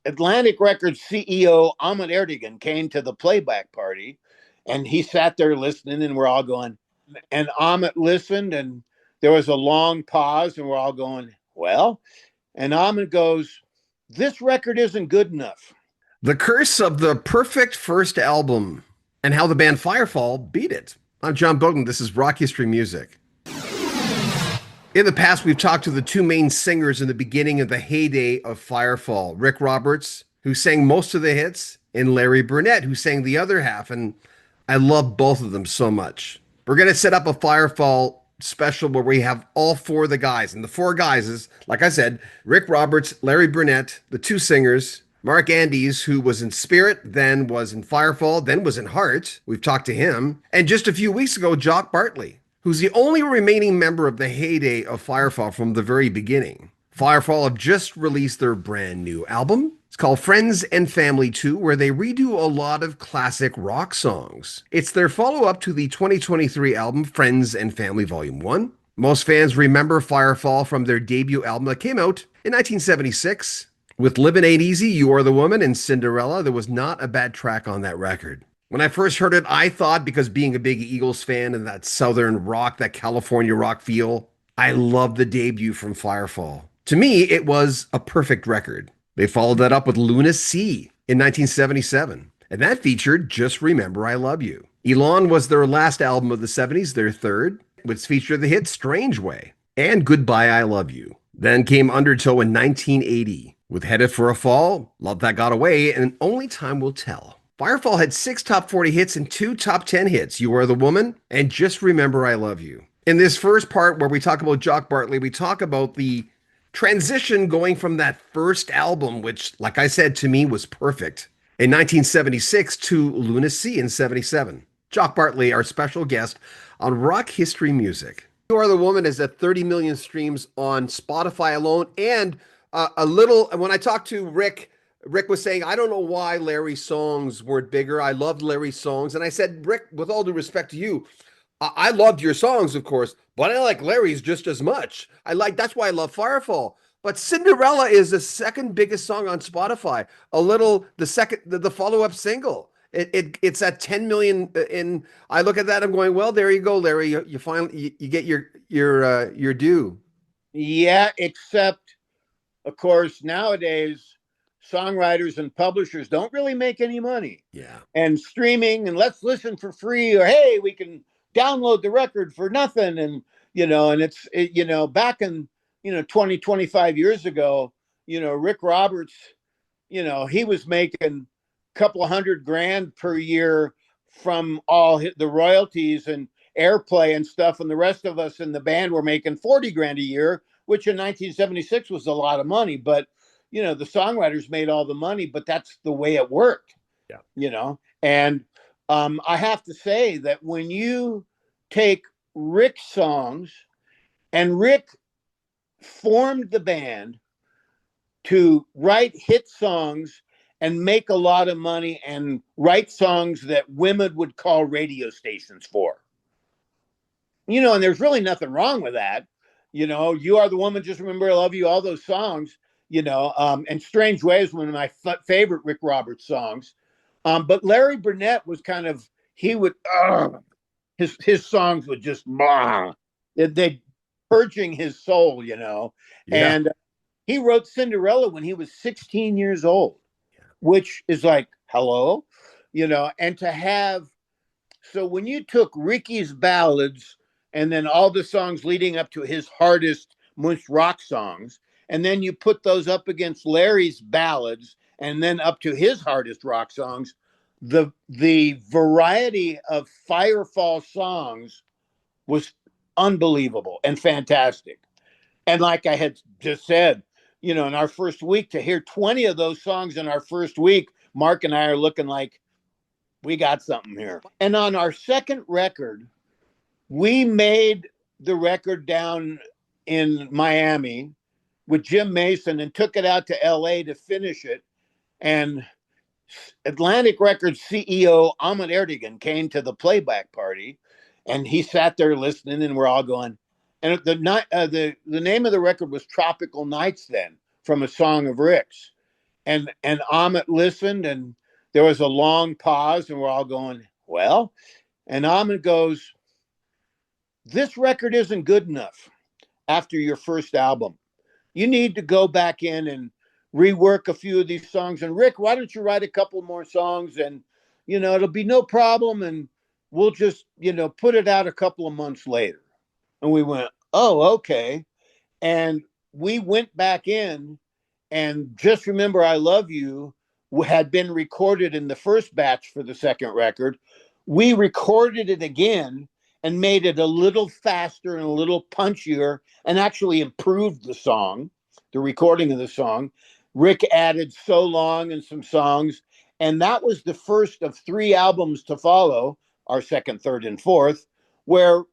Atlantic Records CEO Ahmet Erdogan came to the playback party, and he sat there listening, and we're all going. And Ahmet listened, and there was a long pause, and we're all going, well. And Ahmet goes, "This record isn't good enough." The curse of the perfect first album and how the band Firefall beat it. I'm John Bowden. This is Rock History Music. In the past, we've talked to the two main singers in the beginning of the heyday of Firefall, Rick Roberts, who sang most of the hits, and Larry Burnett, who sang the other half. And I love both of them so much. We're going to set up a Firefall special where we have all four of the guys. And the four guys is, like I said, Rick Roberts, Larry Burnett, the two singers, Mark Andes, who was in Spirit, then was in Firefall, then was in Heart. We've talked to him. And just a few weeks ago, Jock Bartley, who's the only remaining member of the heyday of Firefall from the very beginning. Firefall have just released their brand new album. It's called Friends and Family 2, where they redo a lot of classic rock songs. It's their follow-up to the 2023 album Friends and Family Volume 1. Most fans remember Firefall from their debut album that came out in 1976. With Livin' Ain't Easy, You Are the Woman, and Cinderella, there was not a bad track on that record. When I first heard it, I thought, because being a big Eagles fan and that southern rock, that California rock feel, I loved the debut from Firefall. To me, it was a perfect record. They followed that up with Luna Sea in 1977, and that featured Just Remember I Love You. Elon was their last album of the 70s, their third, which featured the hit Strange Way and Goodbye I Love You. Then came Undertow in 1980 with Headed for a Fall, Love That Got Away, and Only Time Will Tell. Firefall had 6 top 40 hits and 2 top 10 hits, You Are the Woman and Just Remember I Love You. In this first part where we talk about Jock Bartley, we talk about the transition going from that first album, which, like I said, to me was perfect, in 1976 to Luna Sea in 77. Jock Bartley, our special guest on Rock History Music. You Are the Woman is at 30 million streams on Spotify alone, and when I talked to Rick was saying, I don't know why Larry's songs weren't bigger. I loved Larry's songs. And I said, Rick, with all due respect to you, I loved your songs, of course, but I like Larry's just as much. That's why I love Firefall. But Cinderella is the second biggest song on Spotify. The follow-up single. It's at 10 million. And I look at that, I'm going, well, there you go, Larry. You finally you get your due. Yeah, except, of course, nowadays, songwriters and publishers don't really make any money. Yeah. And streaming and let's listen for free, or hey, we can download the record for nothing. And, back in, 20, 25 years ago, Rick Roberts, he was making a couple of $100,000 per year from all the royalties and airplay and stuff. And the rest of us in the band were making $40,000 a year, which in 1976 was a lot of money. But the songwriters made all the money, but that's the way it worked. Yeah. And I have to say that when you take Rick's songs, and Rick formed the band to write hit songs and make a lot of money and write songs that women would call radio stations for. And there's really nothing wrong with that. You Are the Woman, Just Remember I Love You, all those songs. And Strange Way is one of my favorite Rick Roberts songs. But Larry Burnett was kind of, his songs would just, they purging his soul, Yeah. And he wrote Cinderella when he was 16 years old, which is like, hello, and so when you took Ricky's ballads and then all the songs leading up to his hardest, most rock songs, and then you put those up against Larry's ballads and then up to his hardest rock songs, the variety of Firefall songs was unbelievable and fantastic. And like I had just said, in our first week, to hear 20 of those songs in our first week, Mark and I are looking like we got something here. And on our second record, we made the record down in Miami with Jim Mason and took it out to LA to finish it. And Atlantic Records CEO Ahmet Erdogan came to the playback party, and he sat there listening, and we're all going. And the name of the record was Tropical Nights then, from a song of Rick's. And Amit listened, and there was a long pause, and we're all going, well, and Amit goes, this record isn't good enough after your first album. You need to go back in and rework a few of these songs. And Rick, why don't you write a couple more songs, and it'll be no problem, and we'll just put it out a couple of months later. And we went, oh, okay. And we went back in, and Just Remember I Love You had been recorded in the first batch for the second record. We recorded it again and made it a little faster and a little punchier, and actually improved the song, the recording of the song. Rick added So Long and some songs, and that was the first of 3 albums to follow, our second, third, and fourth, where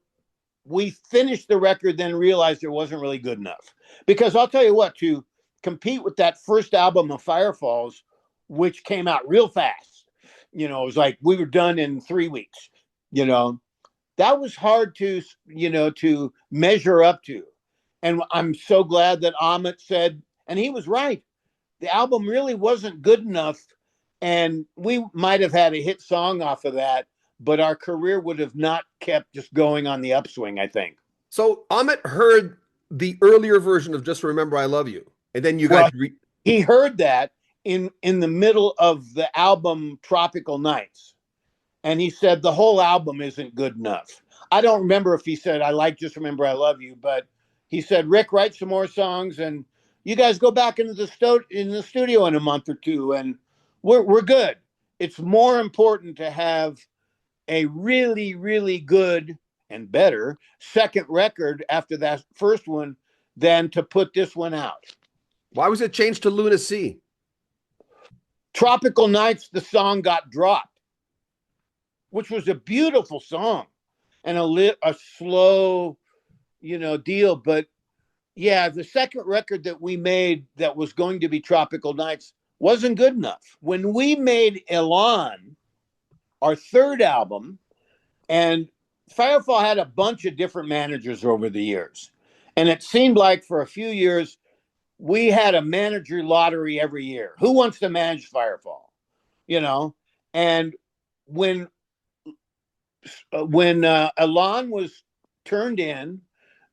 we finished the record, then realized it wasn't really good enough. Because I'll tell you what, to compete with that first album of Firefalls, which came out real fast, it was like we were done in 3 weeks, that was hard to measure up to. And I'm so glad that Amit said, and he was right, the album really wasn't good enough. And we might have had a hit song off of that, but our career would have not kept just going on the upswing, I think. So Amit heard the earlier version of Just Remember I Love You, and then you guys Well, he heard that in the middle of the album Tropical Nights, and he said the whole album isn't good enough. I don't remember if he said I like Just Remember I Love You, but he said, Rick, write some more songs, and you guys go back into the studio in a month or two, and we're good. It's more important to have a really, really good and better second record after that first one than to put this one out. Why was it changed to Lunacy? Tropical Nights, the song got dropped, which was a beautiful song and a slow, deal. But yeah, the second record that we made that was going to be Tropical Nights wasn't good enough. When we made Elan, our third album, and Firefall had a bunch of different managers over the years. And it seemed like for a few years, we had a manager lottery every year. Who wants to manage Firefall? And when Elan was turned in,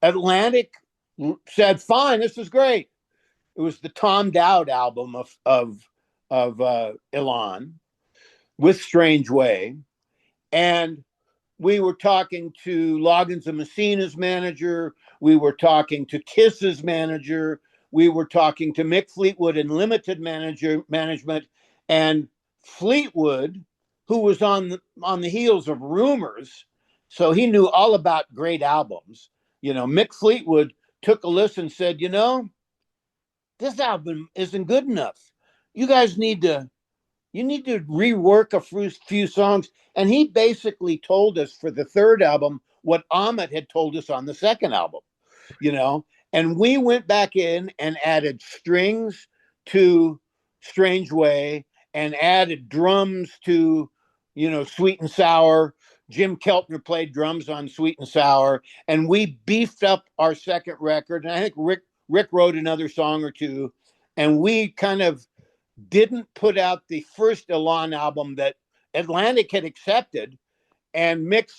Atlantic said, "Fine, this is great." It was the Tom Dowd album of Elan with Strange Way, and we were talking to Loggins and Messina's manager. We were talking to Kiss's manager. We were talking to Mick Fleetwood and Limited management, and Fleetwood, who was on the heels of Rumors, so he knew all about great albums. Mick Fleetwood took a listen and said, this album isn't good enough. You guys need to rework a few songs. And he basically told us for the third album what Amit had told us on the second album, and we went back in and added strings to Strange Way and added drums to, Sweet and Sour. Jim Keltner played drums on Sweet and Sour, and we beefed up our second record. And I think Rick wrote another song or two, and we kind of didn't put out the first Elan album that Atlantic had accepted. And Mick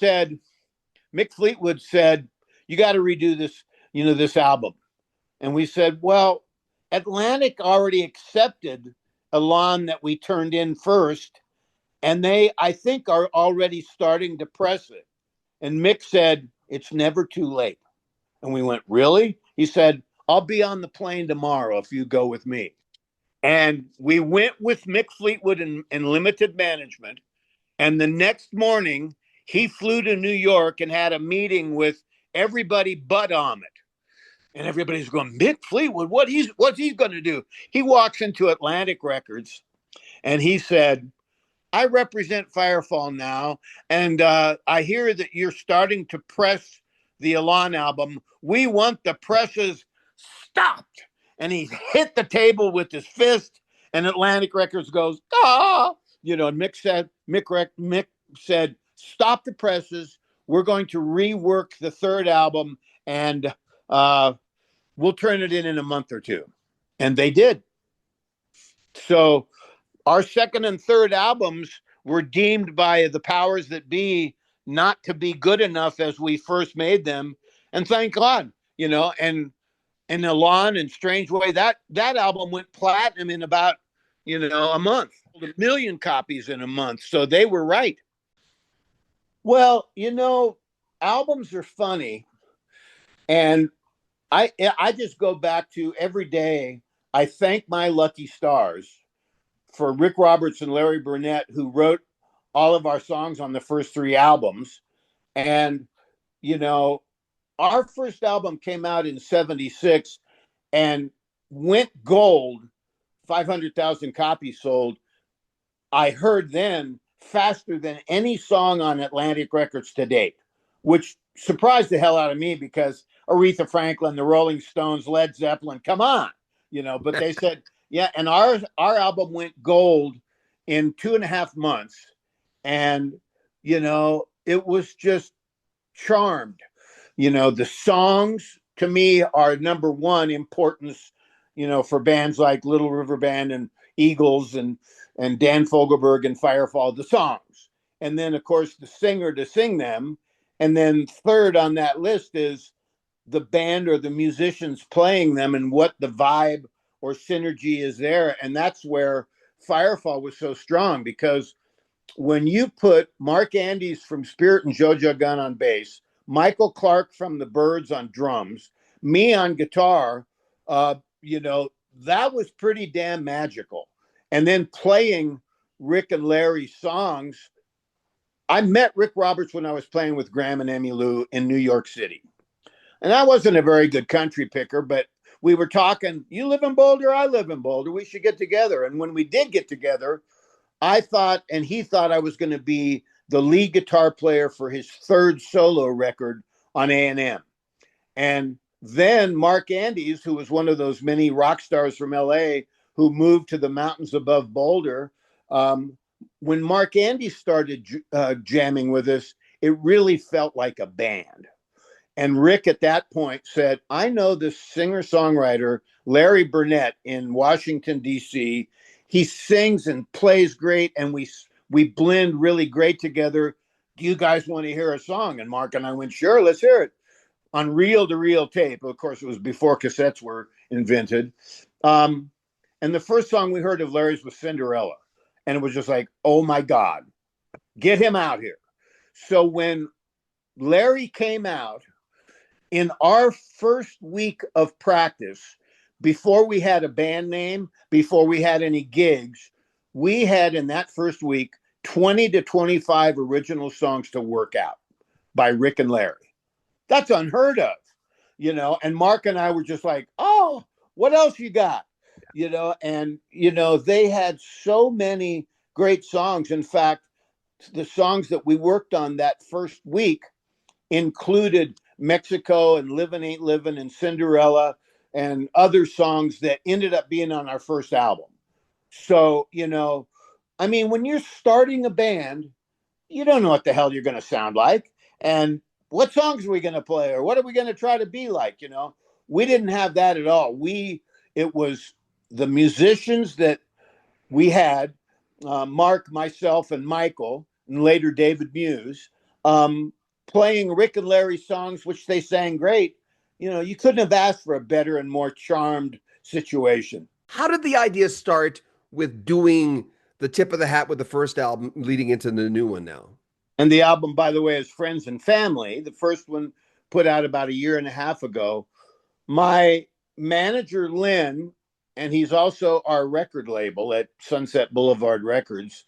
Fleetwood said, you got to redo this album. And we said, well, Atlantic already accepted Elan that we turned in first, and they, I think, are already starting to press it. And Mick said, it's never too late. And we went, really? He said, I'll be on the plane tomorrow if you go with me. And we went with Mick Fleetwood and Limited management. And the next morning, he flew to New York and had a meeting with everybody but Amit. And everybody's going, Mick Fleetwood, what's he going to do? He walks into Atlantic Records and he said, I represent Firefall now. And I hear that you're starting to press the Elan album. We want the presses stopped. And he hit the table with his fist, and Atlantic Records goes, ah, and Mick said, stop the presses. We're going to rework the third album, and we'll turn it in a month or two. And they did. So our second and third albums were deemed by the powers that be not to be good enough as we first made them. And thank God, and Alon and Strange Way, that album went platinum in about, a month, a million copies in a month. So they were right. Well, albums are funny. And I just go back to every day. I thank my lucky stars for Rick Roberts and Larry Burnett, who wrote all of our songs on the first three albums. And, you know, our first album came out in 76 and went gold, 500,000 copies sold. I heard then faster than any song on Atlantic Records to date, which surprised the hell out of me because Aretha Franklin, the Rolling Stones, Led Zeppelin, come on, but they said, yeah, and our album went gold in 2.5 months. And, it was just charmed. The songs to me are number one importance, for bands like Little River Band and Eagles and Dan Fogelberg and Firefall, the songs. And then, of course, the singer to sing them. And then third on that list is the band or the musicians playing them and what the vibe or synergy is there. And that's where Firefall was so strong, because when you put Mark Andes from Spirit and JoJo Gunn on bass, Michael Clark from the Byrds on drums, me on guitar, that was pretty damn magical. And then playing Rick and Larry's songs. I met Rick Roberts when I was playing with Graham and Emmylou in New York City. And I wasn't a very good country picker, but we were talking, you live in Boulder, I live in Boulder, we should get together. And when we did get together, I thought, and he thought, I was going to be the lead guitar player for his third solo record on A&M. And then Mark Andes, who was one of those many rock stars from LA who moved to the mountains above Boulder, when Mark Andes started jamming with us, it really felt like a band. And Rick at that point said, I know this singer-songwriter, Larry Burnett in Washington, D.C. He sings and plays great, and we blend really great together. Do you guys want to hear a song? And Mark and I went, sure, let's hear it. On reel-to-reel tape. Of course, it was before cassettes were invented. And the first song we heard of Larry's was Cinderella. And it was just like, oh my God, get him out here. So when Larry came out, in our first week of practice, before we had a band name, before we had any gigs, we had in that first week 20 to 25 original songs to work out by Rick and Larry. That's unheard of, and Mark and I were just like, oh, what else you got? And they had so many great songs. In fact, the songs that we worked on that first week included Mexico and Livin' Ain't Livin' and Cinderella and other songs that ended up being on our first album. So, when you're starting a band, you don't know what the hell you're going to sound like. And what songs are we going to play? Or what are we going to try to be like? We didn't have that at all. It was the musicians that we had, Mark, myself, and Michael, and later David Muse, playing Rick and Larry songs, which they sang great. You couldn't have asked for a better and more charmed situation. How did the idea start with doing the tip of the hat with the first album leading into the new one now? And the album, by the way, is Friends and Family. The first one put out about a year and a half ago. My manager, Lynn, and he's also our record label at Sunset Boulevard Records,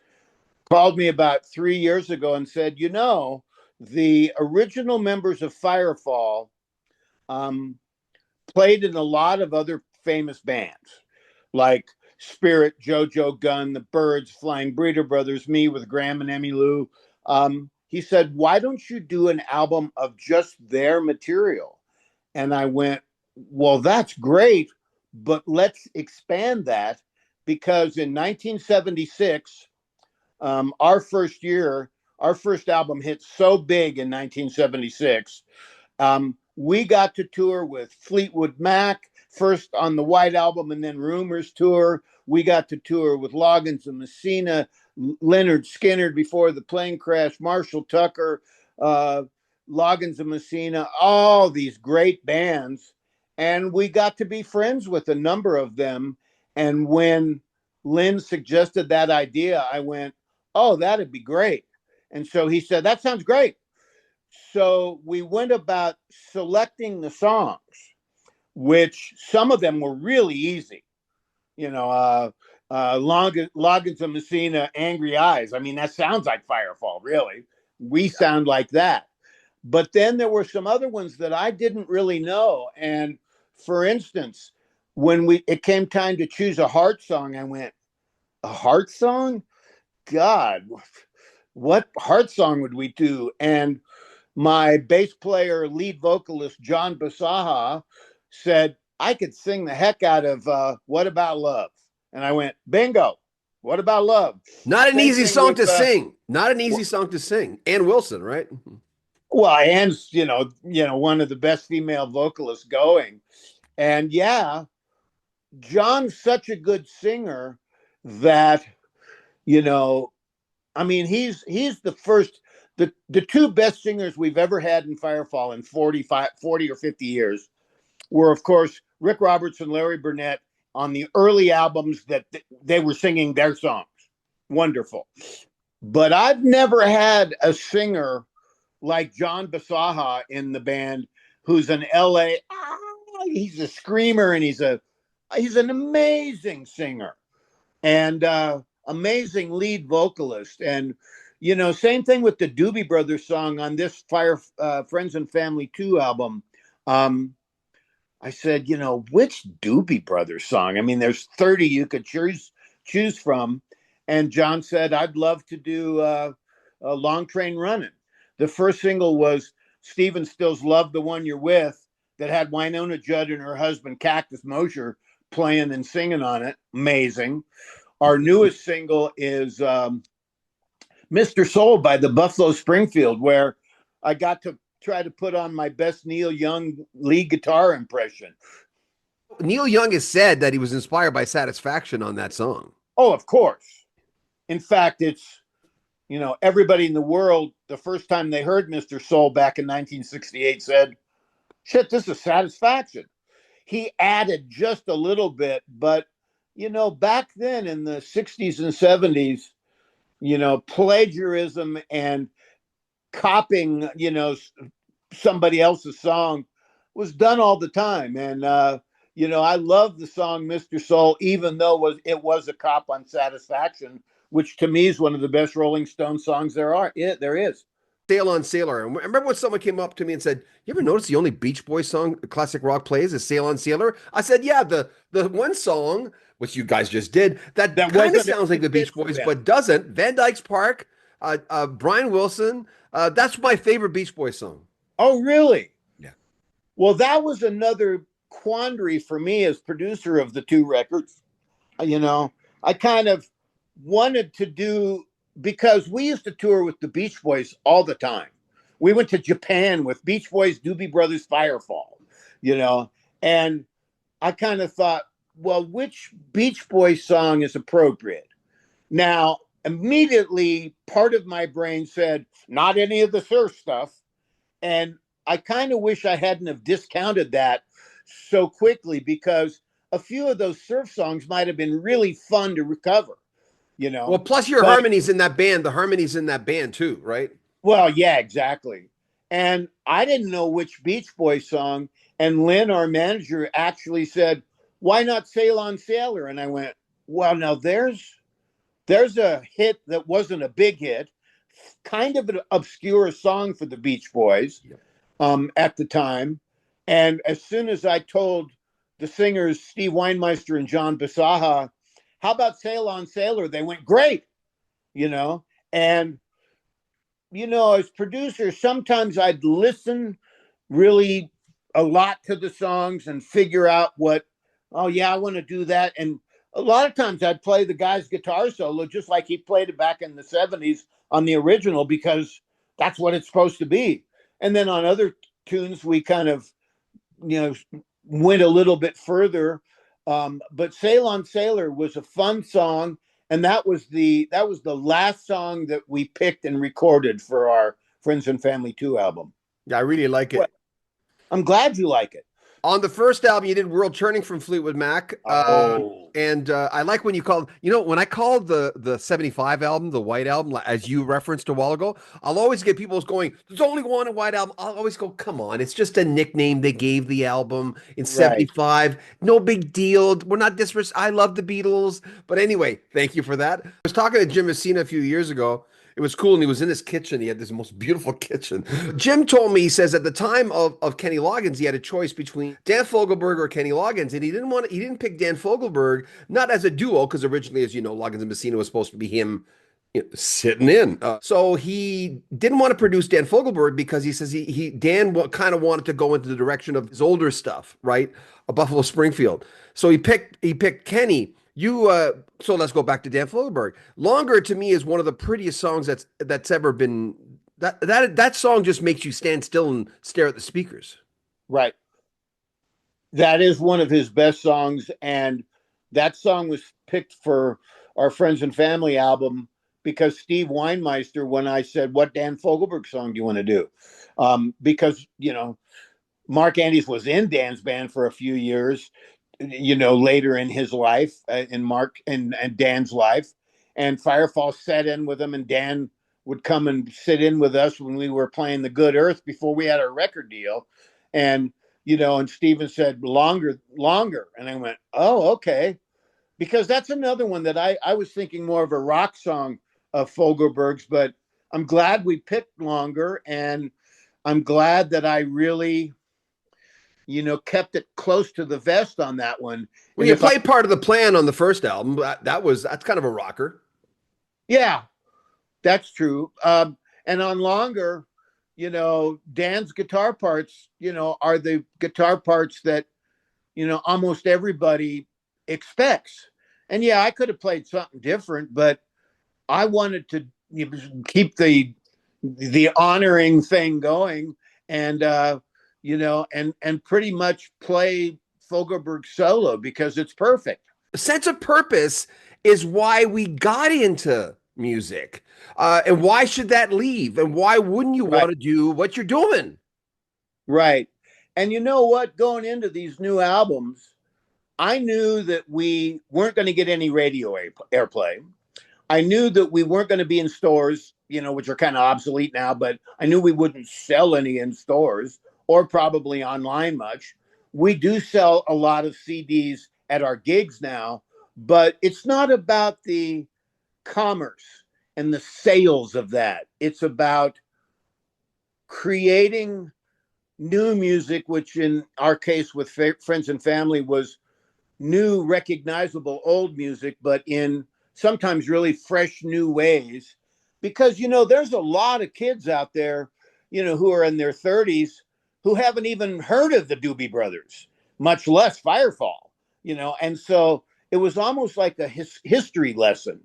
called me about 3 years ago and said, the original members of Firefall played in a lot of other famous bands like Spirit, JoJo Gunn, the Byrds, Flying Breeder Brothers, me with Graham and Emmylou. He said, why don't you do an album of just their material? And I went, well, that's great, but let's expand that, because in 1976, our first year, our first album hit so big in 1976. We got to tour with Fleetwood Mac, first on the White Album and then Rumors tour. We got to tour with Loggins and Messina, Leonard Skinner before the plane crash, Marshall Tucker, Loggins and Messina, all these great bands. And we got to be friends with a number of them. And when Lynn suggested that idea, I went, oh, that'd be great. And so he said, that sounds great. So we went about selecting the songs, which some of them were really easy. You know, Loggins and Messina, Angry Eyes. I mean, that sounds like Firefall, really. We sound like that. But then there were some other ones that I didn't really know. And for instance, when it came time to choose a heart song, I went, a heart song? God, what heart song would we do? And my bass player, lead vocalist, John Basaha, said, I could sing the heck out of What About Love? And I went, bingo. What About Love? Not an Same easy thing song with, to sing. Not an easy song to sing. Ann Wilson, right? well, Anne's, one of the best female vocalists going. And yeah, John's such a good singer that, I mean, he's the first, the two best singers we've ever had in Firefall in 40 or 50 years were, of course, Rick Roberts and Larry Burnett on the early albums that they were singing their songs. Wonderful. But I've never had a singer like John Basaha in the band who's an LA. He's a screamer and he's an amazing singer and amazing lead vocalist. And same thing with the Doobie Brothers song on this Friends and Family 2 album. I said, which Doobie Brothers song? I mean, there's 30 you could choose from. And John said, I'd love to do a Long Train Running. The first single was Stephen Stills' Love the One You're With, that had Winona Judd and her husband Cactus Mosher playing and singing on it. Amazing. Our newest single is Mr. Soul by the Buffalo Springfield, where I got to try to put on my best Neil Young lead guitar impression. Neil Young has said that he was inspired by Satisfaction on that song. Oh, of course. In fact, it's, everybody in the world, the first time they heard Mr. Soul back in 1968 said, shit, this is Satisfaction. He added just a little bit, but, back then in the 60s and 70s, plagiarism and copying, somebody else's song was done all the time. And, I love the song Mr. Soul, even though it was a cop on Satisfaction, which to me is one of the best Rolling Stones songs there is. Sail on Sailor. And I remember when someone came up to me and said, you ever notice the only Beach Boys song classic rock plays is Sail on Sailor? I said, yeah, the one song, which you guys just did, that kind of sounds like the Beach Boys, but doesn't. Van Dyke's Park, Brian Wilson, that's my favorite Beach Boys song. Oh, really? Yeah. Well, that was another quandary for me as producer of the two records. I kind of wanted to do, because we used to tour with the Beach Boys all the time. We went to Japan with Beach Boys, Doobie Brothers, Firefall, and I kind of thought, well, which Beach Boys song is appropriate? Now, immediately, part of my brain said, not any of the surf stuff. And I kind of wish I hadn't have discounted that so quickly, because a few of those surf songs might have been really fun to recover. Well, plus your harmonies in that band, the harmonies in that band too, right? Well, yeah, exactly. And I didn't know which Beach Boys song. And Lynn, our manager, actually said, why not Sail on Sailor? And I went, well, now there's a hit that wasn't a big hit, kind of an obscure song for the Beach Boys at the time. And as soon as I told the singers, Steve Weinmeister and John Basaha, how about Sail on Sailor? They went, great, and, as producer, sometimes I'd listen really a lot to the songs and figure out oh yeah, I want to do that. And a lot of times I'd play the guy's guitar solo, just like he played it back in the 70s on the original, because that's what it's supposed to be. And then on other tunes, we kind of, went a little bit further. But Sail on Sailor was a fun song, and that was the last song that we picked and recorded for our Friends and Family 2 album. Yeah, I really like Well, it. I'm glad you like it. On the first album, you did World Turning from Fleetwood Mac. Oh, And I like when you called, when I called the 75 album, the White Album, as you referenced a while ago, I'll always get people going, there's only one White Album. I'll always go, come on, it's just a nickname they gave the album in right. 75. No big deal. We're not disrespectful. I love the Beatles. But anyway, thank you for that. I was talking to Jim Messina a few years ago. It was cool, and he was in his kitchen. He had this most beautiful kitchen. Jim told me, he says, at the time of Kenny Loggins, he had a choice between Dan Fogelberg or Kenny Loggins, and he didn't pick Dan Fogelberg, not as a duo, because originally, as you know, Loggins and Messina was supposed to be him, sitting in. So he didn't want to produce Dan Fogelberg because he says Dan kind of wanted to go into the direction of his older stuff, right? A Buffalo Springfield. So he picked Kenny. So let's go back to Dan Fogelberg. Longer to me is one of the prettiest songs that's ever been. That song just makes you stand still and stare at the speakers. Right. That is one of his best songs, and that song was picked for our Friends and Family album because Steve Weinmeister, when I said, "What Dan Fogelberg song do you want to do?" Because Mark Andrews was in Dan's band for a few years, later in his life, in Mark and Dan's life, and Firefall sat in with him, and Dan would come and sit in with us when we were playing the Good Earth before we had our record deal, and and Steven said longer, longer, and I went, oh, okay, because that's another one that I was thinking more of a rock song of Fogelberg's, but I'm glad we picked longer, and I'm glad that I really kept it close to the vest on that one. Well, And you if I, played part of the plan on the first album. That's kind of a rocker. yeah, that's true. And on longer, Dan's guitar parts, are the guitar parts that, almost everybody expects. And yeah, I could have played something different, but I wanted to keep the honoring thing going, and and pretty much play Fogelberg solo because it's perfect. A sense of purpose is why we got into music. And why should that leave? And why wouldn't you Right, want to do what you're doing? right. And you know what? Going into these new albums, I knew that we weren't going to get any radio airplay. I knew that we weren't going to be in stores, which are kind of obsolete now, but I knew we wouldn't sell any in stores or probably online much. We do sell a lot of CDs at our gigs now, but it's not about the commerce and the sales of that. It's about creating new music, which in our case with Friends and Family was new, recognizable old music, but in sometimes really fresh new ways. Because, there's a lot of kids out there, who are in their 30s who haven't even heard of the Doobie Brothers, much less Firefall, and so it was almost like a history lesson.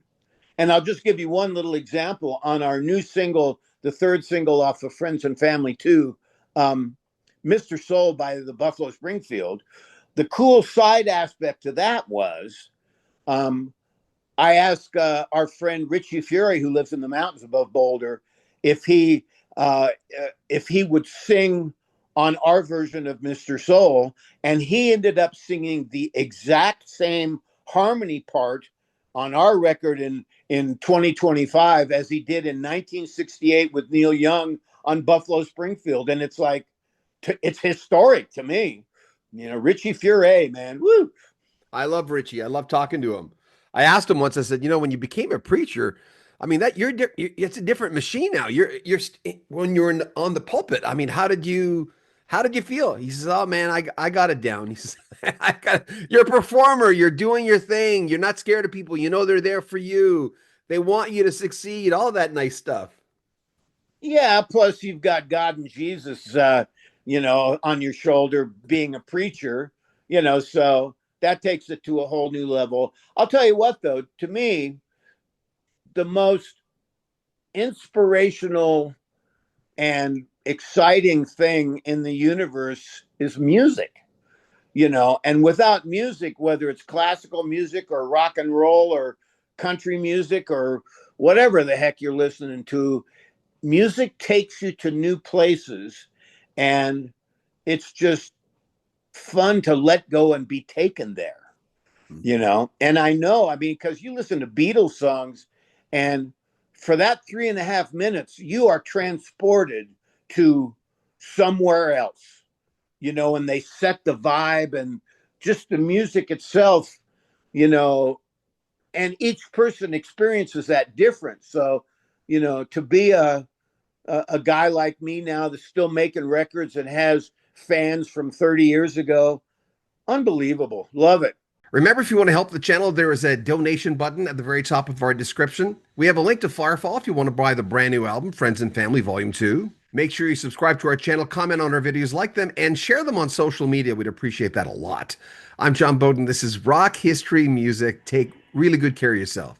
And I'll just give you one little example on our new single, the third single off of Friends and Family 2, um, Mr. Soul by the Buffalo Springfield. The cool side aspect to that was um, I asked our friend Richie Fury, who lives in the mountains above Boulder, if he uh, if he would sing on our version of Mr. Soul, and he ended up singing the exact same harmony part on our record in 2025 as he did in 1968 with Neil Young on Buffalo Springfield, and it's like it's historic to me. Richie Furay, man, woo. I love Richie. I love talking to him. I asked him once. I said, when you became a preacher, I mean it's a different machine now. When you're on the pulpit. I mean, how did you feel? He says, "Oh man, I got it down." He says, "You're a performer. You're doing your thing. You're not scared of people. You know they're there for you. They want you to succeed. All that nice stuff." Yeah, plus you've got God and Jesus, on your shoulder being a preacher, so that takes it to a whole new level. I'll tell you what, though, to me, the most inspirational and exciting thing in the universe is music. And without music, whether it's classical music or rock and roll or country music or whatever the heck you're listening to, music takes you to new places, and it's just fun to let go and be taken there. And I know, I mean, because you listen to Beatles songs, and for that 3.5 minutes, you are transported to somewhere else, and they set the vibe and just the music itself, and each person experiences that different. So, to be a guy like me now that's still making records and has fans from 30 years ago, unbelievable. Love it. Remember, if you want to help the channel, there is a donation button at the very top of our description. We have a link to Firefall if you want to buy the brand new album, Friends and Family Volume 2. Make sure you subscribe to our channel, comment on our videos, like them, and share them on social media. We'd appreciate that a lot. I'm John Bowden. This is Rock History Music. Take really good care of yourself.